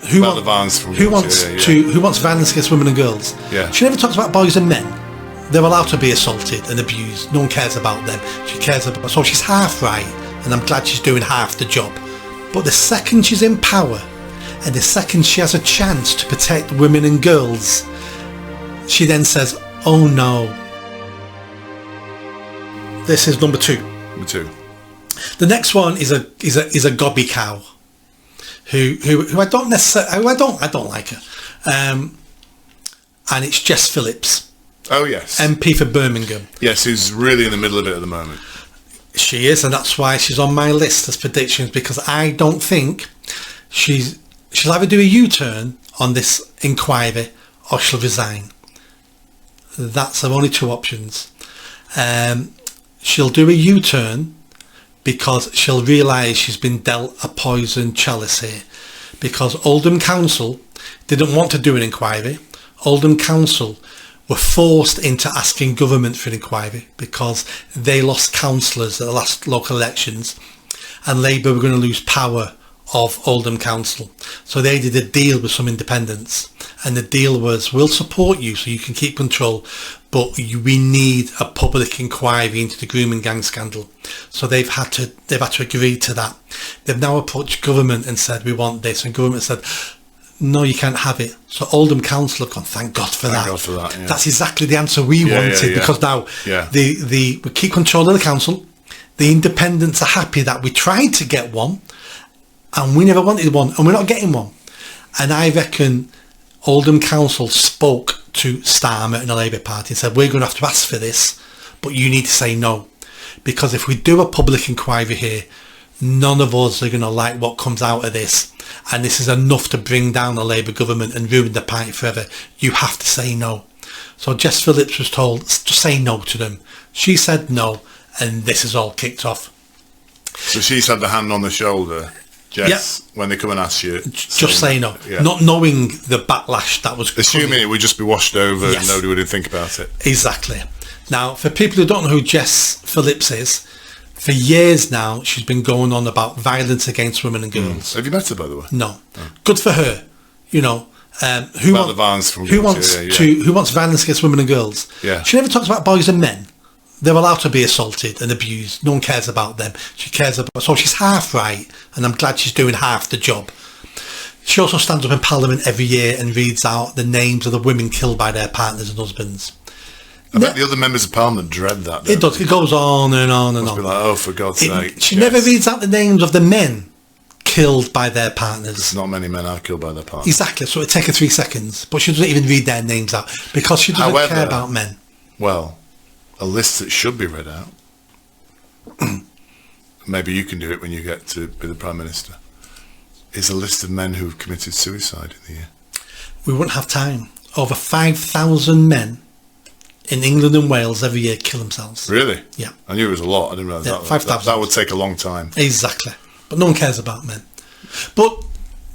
Who wants violence against women and girls? Yeah. She never talks about boys and men. They're allowed to be assaulted and abused. No one cares about them. She cares about... So she's half right, and I'm glad she's doing half the job. But the second she's in power, and the second she has a chance to protect women and girls, she then says, oh no. This is number two. Number two. The next one is a gobby cow, who I don't necessarily... I don't like her. And it's Jess Phillips. Oh, yes. MP for Birmingham. Yes, who's really in the middle of it at the moment. She is, and that's why she's on my list as predictions, because I don't think she'll either do a U-turn on this inquiry or she'll resign. That's her only two options. She'll do a U-turn because she'll realise she's been dealt a poison chalice here, because Oldham Council didn't want to do an inquiry. Oldham Council were forced into asking government for an inquiry because they lost councillors at the last local elections, and Labour were going to lose power of Oldham Council. So they did a deal with some independents, and the deal was, we'll support you so you can keep control, but we need a public inquiry into the grooming gang scandal. So they've had to agree to that. They've now approached government and said, we want this, and government said, no, you can't have it. So Oldham Council have gone, thank God for that. God for that, yeah. That's exactly the answer we wanted, because now we keep control of the council. The independents are happy that we tried to get one, and we never wanted one, and we're not getting one. And I reckon Oldham Council spoke to Starmer and the Labour Party and said, we're going to have to ask for this, but you need to say no. Because if we do a public inquiry here, none of us are going to like what comes out of this, and this is enough to bring down the Labour government and ruin the party forever. You have to say no. So Jess Phillips was told, just say no to them. She said no, and this is all kicked off. So she's had the hand on the shoulder, Jess, when they come and ask you. Just say no. Yeah. Not knowing the backlash that was assuming coming. It would just be washed over and nobody would think about it. Exactly. Now, for people who don't know who Jess Phillips is, for years now, she's been going on about violence against women and girls. Have you met her, by the way? No. Oh. Good for her. You know, who wants violence against women and girls? Yeah. She never talks about boys and men. They're allowed to be assaulted and abused. No one cares about them. She cares about... So she's half right, and I'm glad she's doing half the job. She also stands up in Parliament every year and reads out the names of the women killed by their partners and husbands. I bet the other members of Parliament dread that. It does. It goes on and on and on. Be like, oh, for God's sake. She never reads out the names of the men killed by their partners. There's not many men are killed by their partners. Exactly. So it'd take her 3 seconds. But she doesn't even read their names out because she doesn't care about men. Well, a list that should be read out. Maybe you can do it when you get to be the Prime Minister. Is a list of men who have committed suicide in the year. We wouldn't have time. Over 5,000 men in England and Wales every year kill themselves. Really? Yeah. I knew it was a lot. I didn't realise that. 5,000. That would take a long time. Exactly. But no one cares about men. But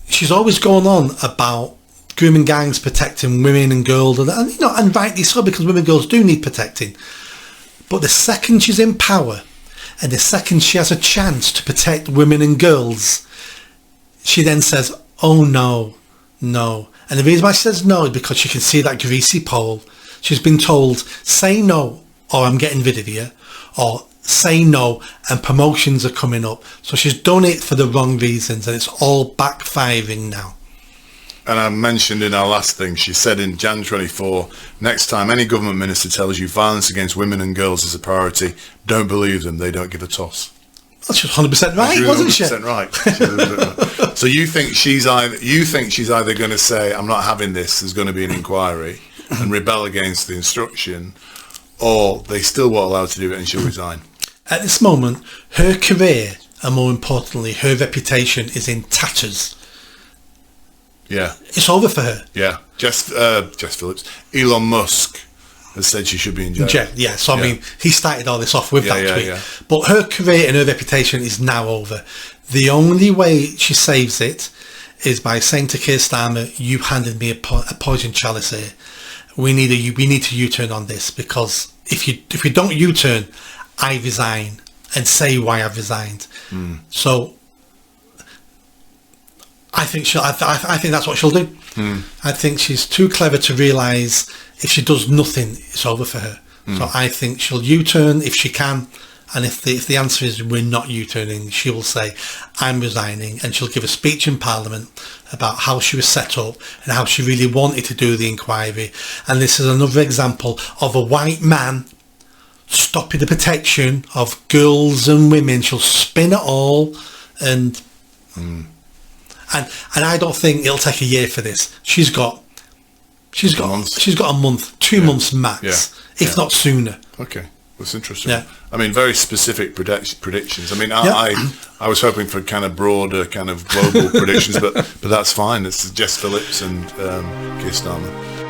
she's always going on about grooming gangs protecting women and girls, and you know, and rightly so, because women and girls do need protecting. But the second she's in power, and the second she has a chance to protect women and girls, she then says, oh no, no. And the reason why she says no is because she can see that greasy pole. She's been told, say no or I'm getting rid of you, or say no and promotions are coming up. So she's done it for the wrong reasons, and it's all backfiring now. And I mentioned in our last thing, she said in Jan 24, next time any government minister tells you violence against women and girls is a priority, don't believe them, they don't give a toss. That's just 100% right, wasn't she? 100% right. So you think she's either going to say, I'm not having this, there's going to be an inquiry, and rebel against the instruction, or they still won't allow her to do it and she'll resign? At this moment, her career, and more importantly, her reputation is in tatters. Yeah. It's over for her. Yeah. Jess Phillips. Elon Musk has said she should be in jail. Yeah. So, I mean, he started all this off with that tweet. Yeah. But her career and her reputation is now over. The only way she saves it is by saying to Keir Starmer, you handed me a poison chalice here. We need to U-turn on this, because if we don't U-turn, I resign, and say why I've resigned. So I think I think that's what she'll do. I think she's too clever to realise if she does nothing, it's over for her. So I think she'll U-turn if she can, and if the answer is we're not U-turning, she will say I'm resigning, and she'll give a speech in Parliament about how she was set up and how she really wanted to do the inquiry. And this is another example of a white man stopping the protection of girls and women. She'll spin it all, and I don't think it'll take a year for this. She's got a month, 2 months max, if not sooner. Okay, that's interesting. Yeah. I mean, very specific predictions. I mean, I was hoping for kind of broader, kind of global predictions, but that's fine. It's Jess Phillips and Keir Starmer.